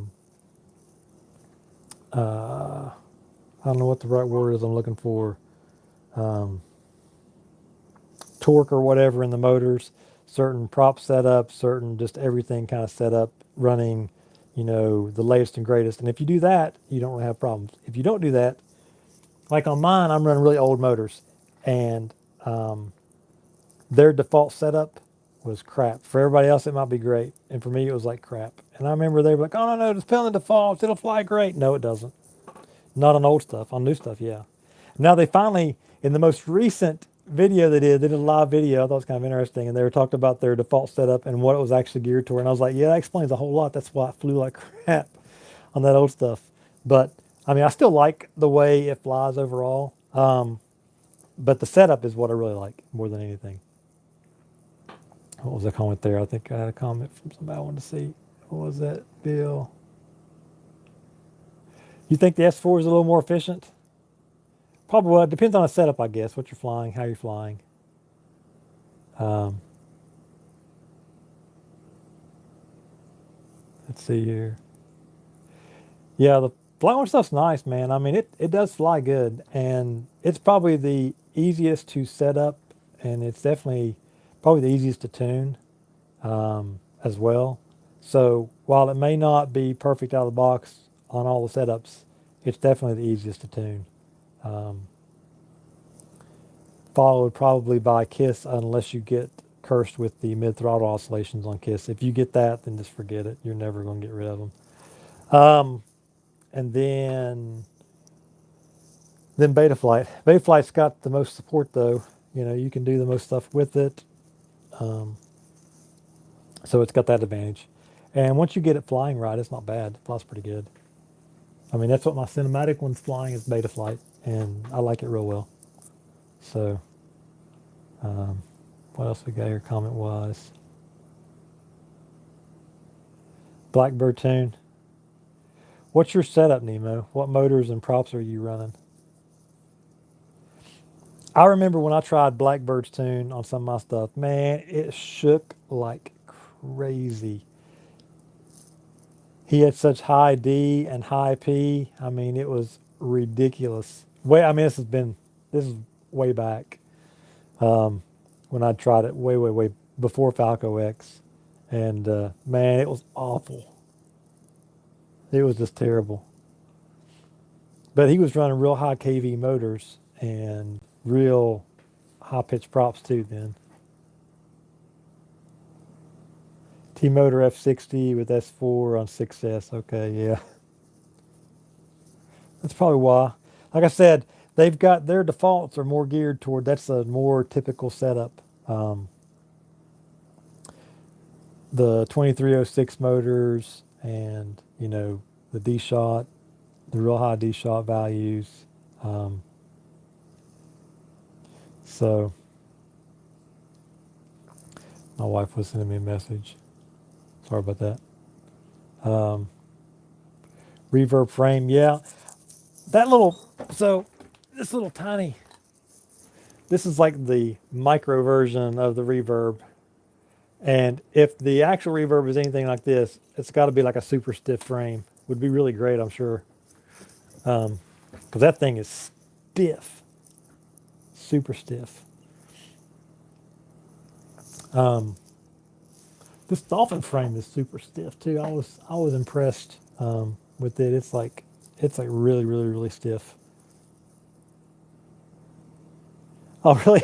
S1: don't know what the right word is I'm looking for, torque or whatever in the motors, certain prop setup, certain just everything kind of set up, running, you know, the latest and greatest. And if you do that, you don't really have problems. If you don't do that, like on mine, I'm running really old motors, and their default setup was crap. For everybody else, it might be great. And for me, it was like crap. And I remember they were like, oh, no, just put on the defaults. It'll fly great. No, it doesn't. Not on old stuff. On new stuff, yeah. Now they finally, in the most recent video they did a live video. I thought it was kind of interesting. And they were talking about their default setup and what it was actually geared toward. And I was like, yeah, that explains a whole lot. That's why it flew like crap on that old stuff. But, I mean, I still like the way it flies overall. But the setup is what I really like more than anything. What was the comment there? I think I had a comment from somebody I wanted to see. What was that, Bill? You think the S4 is a little more efficient? Probably. Well, it depends on the setup, I guess. What you're flying, how you're flying. Let's see here. Yeah, the Flight 1 stuff's nice, man. I mean, it does fly good, and it's probably the easiest to set up, and it's definitely probably the easiest to tune as well. So while it may not be perfect out of the box on all the setups, it's definitely the easiest to tune. Followed probably by KISS, unless you get cursed with the mid-throttle oscillations on KISS. If you get that, then just forget it. You're never going to get rid of them. And then Betaflight. Betaflight's got the most support, though. You know, you can do the most stuff with it. So it's got that advantage. And once you get it flying right, it's not bad. It flies pretty good. I mean, that's what my cinematic one's flying is Betaflight, and I like it real well. So, what else we got here comment-wise? Blackbird tune. What's your setup, Nemo? What motors and props are you running? I remember when I tried Blackbird's tune on some of my stuff, man, it shook like crazy. He had such high D and high P. I mean, it was ridiculous. I mean, this is way back when I tried it way before Falco X. And man, it was awful. It was just terrible. But he was running real high KV motors and real high pitch props too then. T-Motor F60 with S4 on 6S. Okay, yeah. That's probably why. Like I said, they've got their defaults are more geared toward, that's a more typical setup. The 2306 motors and, you know, the D-Shot, the real high D-Shot values. So, my wife was sending me a message. Sorry about that. Reverb frame, yeah. That little, so this little tiny, this is like the micro version of the reverb. And if the actual reverb is anything like this, it's got to be like a super stiff frame. Would be really great, I'm sure. Because that thing is stiff. Super stiff. This Dolphin frame is super stiff too. I was impressed with it. It's like really stiff. Oh really?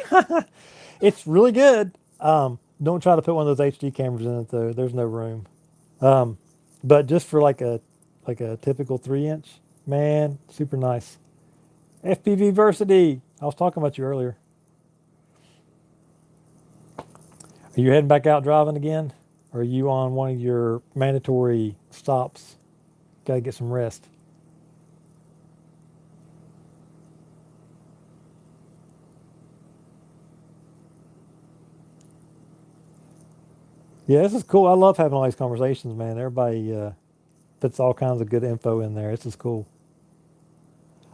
S1: It's really good. Don't try to put one of those HD cameras in it though. There's no room. But just for like a typical 3-inch, man, super nice. FPV Versity. I was talking about you earlier. Are you heading back out driving again? Or are you on one of your mandatory stops? Got to get some rest. Yeah, this is cool. I love having all these conversations, man. Everybody puts all kinds of good info in there. This is cool.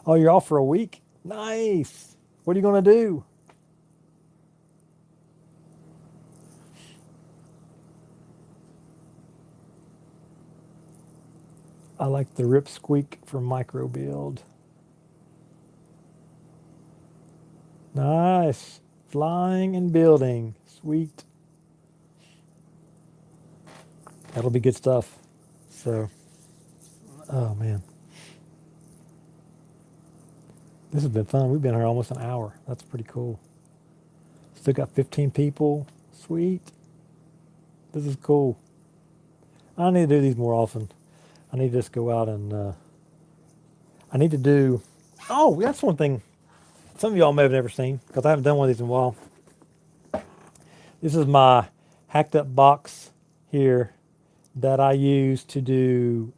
S1: Oh, you're off for a week? Nice. What are you going to do? I like the rip squeak from Micro Build. Nice. Flying and building. Sweet. That'll be good stuff. So, oh man. This has been fun. We've been here almost an hour. That's pretty cool. Still got 15 people. Sweet. This is cool. I need to do these more often. I need to just go out and I need to do. Oh, that's one thing some of y'all may have never seen because I haven't done one of these in a while. This is my hacked up box here that I use to do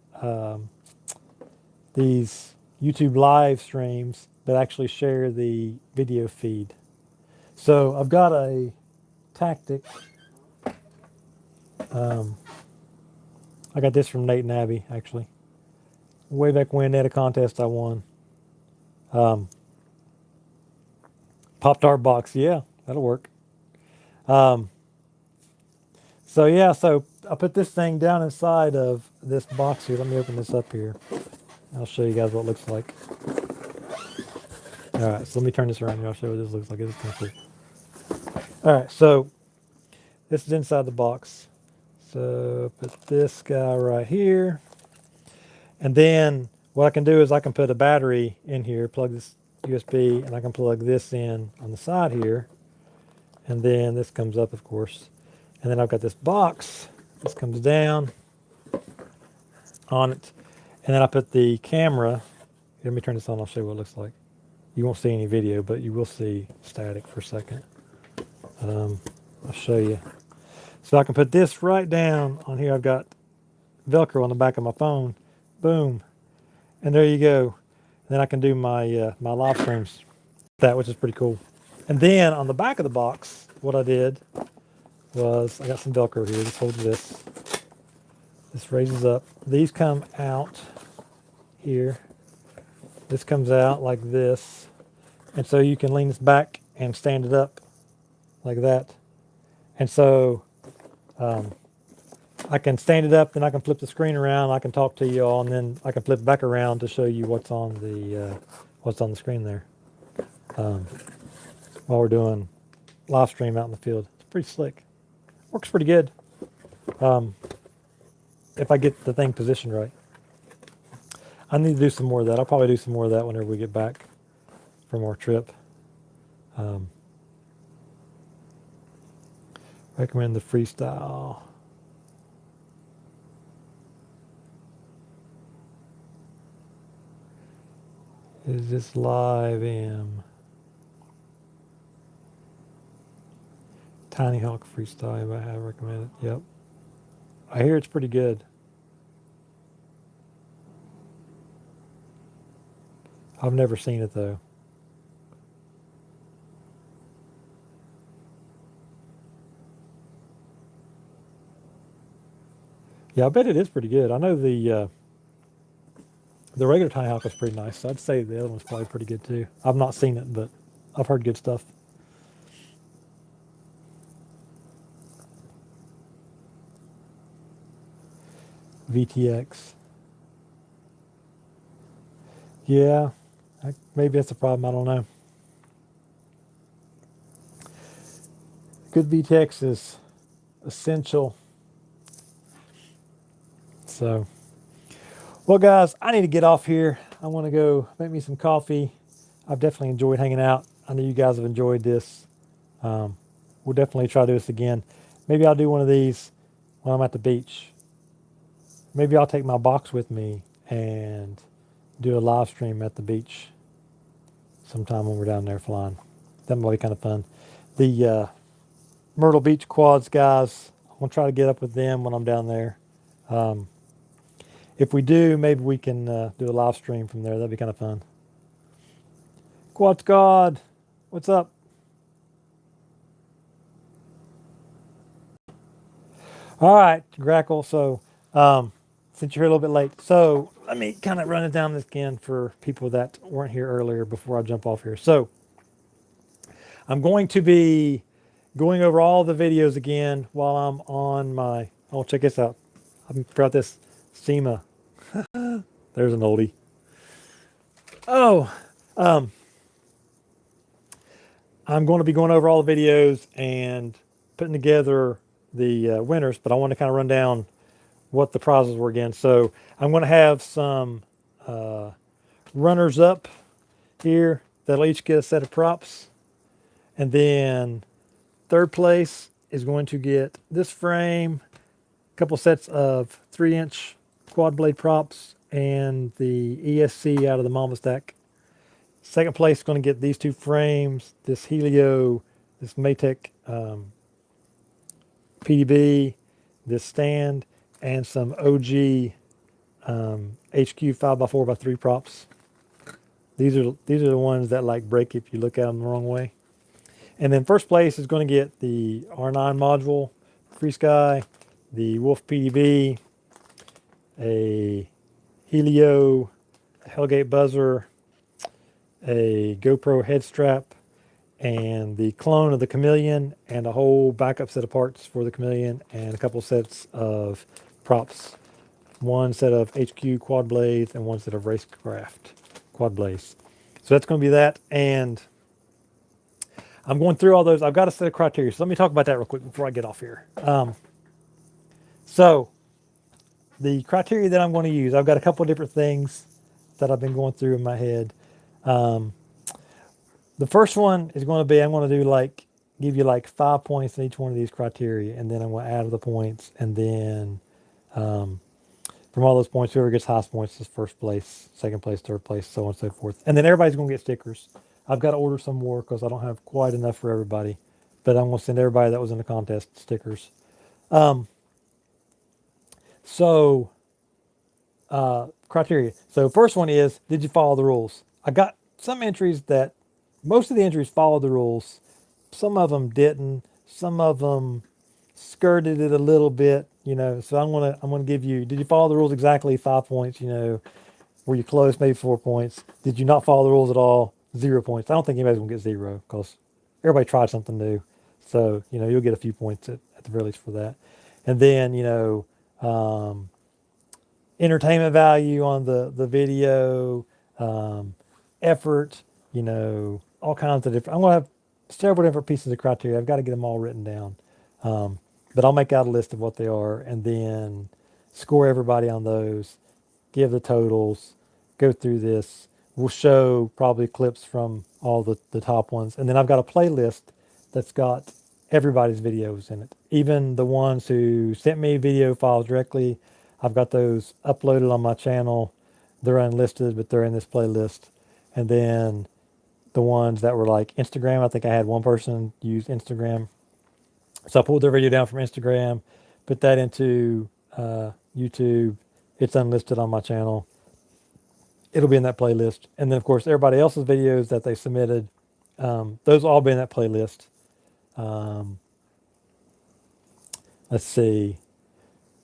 S1: these YouTube live streams that actually share the video feed. So I've got a tactic. I got this from Nate and Abby, actually. Way back when they had a contest I won. Pop-Tart box, yeah, that'll work. So yeah, so I put this thing down inside of this box here. Let me open this up here. I'll show you guys what it looks like. All right, so let me turn this around here. I'll show you what this looks like. This is kind of cool. All right, so this is inside the box. So put this guy right here. And then what I can do is I can put a battery in here, plug this USB, and I can plug this in on the side here. And then this comes up, of course. And then I've got this box. This comes down on it. And then I put the camera. Let me turn this on. I'll show you what it looks like. You won't see any video, but you will see static for a second. I'll show you. So I can put this right down on here. I've got Velcro on the back of my phone. Boom. And there you go. And then I can do my my live streams. That, which is pretty cool. And then on the back of the box, what I did was I got some Velcro here. This holds this. This raises up. These come out here. This comes out like this. And so you can lean this back and stand it up like that. And so I can stand it up, then I can flip the screen around. I can talk to you all, and then I can flip back around to show you what's on the screen there. While we're doing live stream out in the field, it's pretty slick. Works pretty good. If I get the thing positioned right. I need to do some more of that. I'll probably do some more of that whenever we get back from our trip. Recommend the freestyle. Is this live M? Tiny Hawk freestyle, I have recommended. Yep. I hear it's pretty good. I've never seen it though. Yeah, I bet it is pretty good. I know the regular Tiny Hawk was pretty nice. So I'd say the other one's probably pretty good too. I've not seen it, but I've heard good stuff. VTX. Yeah, maybe that's a problem. I don't know. Good VTX is essential. So, well, guys, I need to get off here. I want to go make me some coffee. I've definitely enjoyed hanging out. I know you guys have enjoyed this. We'll definitely try to do this again. Maybe I'll do one of these when I'm at the beach. Maybe I'll take my box with me and do a live stream at the beach sometime when we're down there flying. That might be kind of fun. The Myrtle Beach quads guys, I'm going to try to get up with them when I'm down there. If we do, maybe we can do a live stream from there. That'd be kind of fun. Quad Squad, what's up? All right, Grackle. So, since you're here a little bit late, so let me kind of run it down this again for people that weren't here earlier before I jump off here. So, I'm going to be going over all the videos again while I'm on my. Oh, check this out. I brought this SEMA. There's an oldie. Oh, I'm going to be going over all the videos and putting together the winners, but I want to kind of run down what the prizes were again. So I'm going to have some runners up here that'll each get a set of props. And then third place is going to get this frame, a couple sets of 3-inch quad blade props, and the ESC out of the Mamba stack. Second place is going to get these two frames, this Helio, this Maytech PDB, this stand, and some OG HQ 5x4x3 props. These are the ones that like break if you look at them the wrong way. And then first place is going to get the R9 module, FrSky, the Wolf PDB, a Helio Hellgate buzzer, a GoPro head strap, and the clone of the Chameleon, and a whole backup set of parts for the Chameleon, and a couple sets of props. One set of HQ quad blades and one set of racecraft quad blades. So that's going to be that. And I'm going through all those. I've got a set of criteria. So let me talk about that real quick before I get off here. So the criteria that I'm going to use, I've got a couple of different things that I've been going through in my head. The first one is going to be, I'm going to do give you 5 points in each one of these criteria, and then I'm going to add the points, and then from all those points, whoever gets highest points is first place, second place, third place, so on and so forth. And then everybody's going to get stickers. I've got to order some more because I don't have quite enough for everybody, but I'm going to send everybody that was in the contest stickers. Criteria. So first one is, did you follow the rules? I got some entries that, most of the entries followed the rules. Some of them didn't. Some of them skirted it a little bit, so I'm gonna give you, did you follow the rules exactly? 5 points. Were you close? Maybe 4 points. Did you not follow the rules at all? 0 points. I don't think anybody's gonna get 0 because everybody tried something new. So, you'll get a few points at the very least for that. And then, entertainment value on the video, effort, all kinds of different, I'm going to have several different pieces of criteria. I've got to get them all written down. But I'll make out a list of what they are and then score everybody on those, give the totals, go through this. We'll show probably clips from all the top ones. And then I've got a playlist that's got everybody's videos in it. Even the ones who sent me video files directly, I've got those uploaded on my channel. They're unlisted, but they're in this playlist. And then the ones that were like Instagram, I think I had one person use Instagram. So I pulled their video down from Instagram, put that into YouTube. It's unlisted on my channel. It'll be in that playlist. And then, of course, everybody else's videos that they submitted, those will all be in that playlist. Let's see.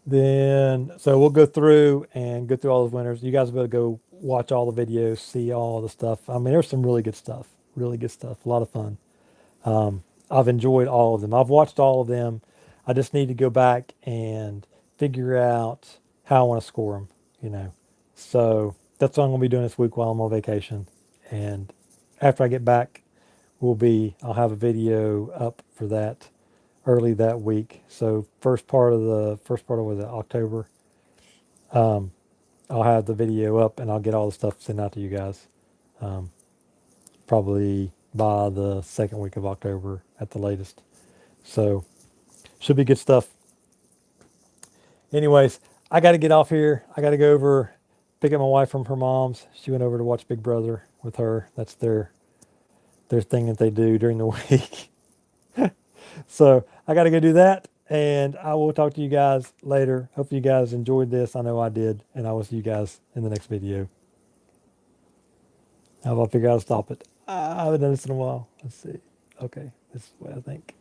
S1: Then, so we'll go through all those winners. You guys will be able to go watch all the videos, see all the stuff. I mean, there's some really good stuff, a lot of fun. I've enjoyed all of them. I've watched all of them. I just need to go back and figure out how I want to score them, So that's what I'm going to be doing this week while I'm on vacation. And after I get back, I'll have a video up for that early that week. So first part of October, I'll have the video up and I'll get all the stuff sent out to you guys. Probably by the second week of October at the latest. So should be good stuff. Anyways, I got to get off here. I got to go over, pick up my wife from her mom's. She went over to watch Big Brother with her. That's their thing that they do during the week. So I got to go do that, and I will talk to you guys later. Hope you guys enjoyed this. I know I did, and I will see you guys in the next video. How about I figure out how to stop it? I haven't done this in a while. Let's see. Okay, this is what I think.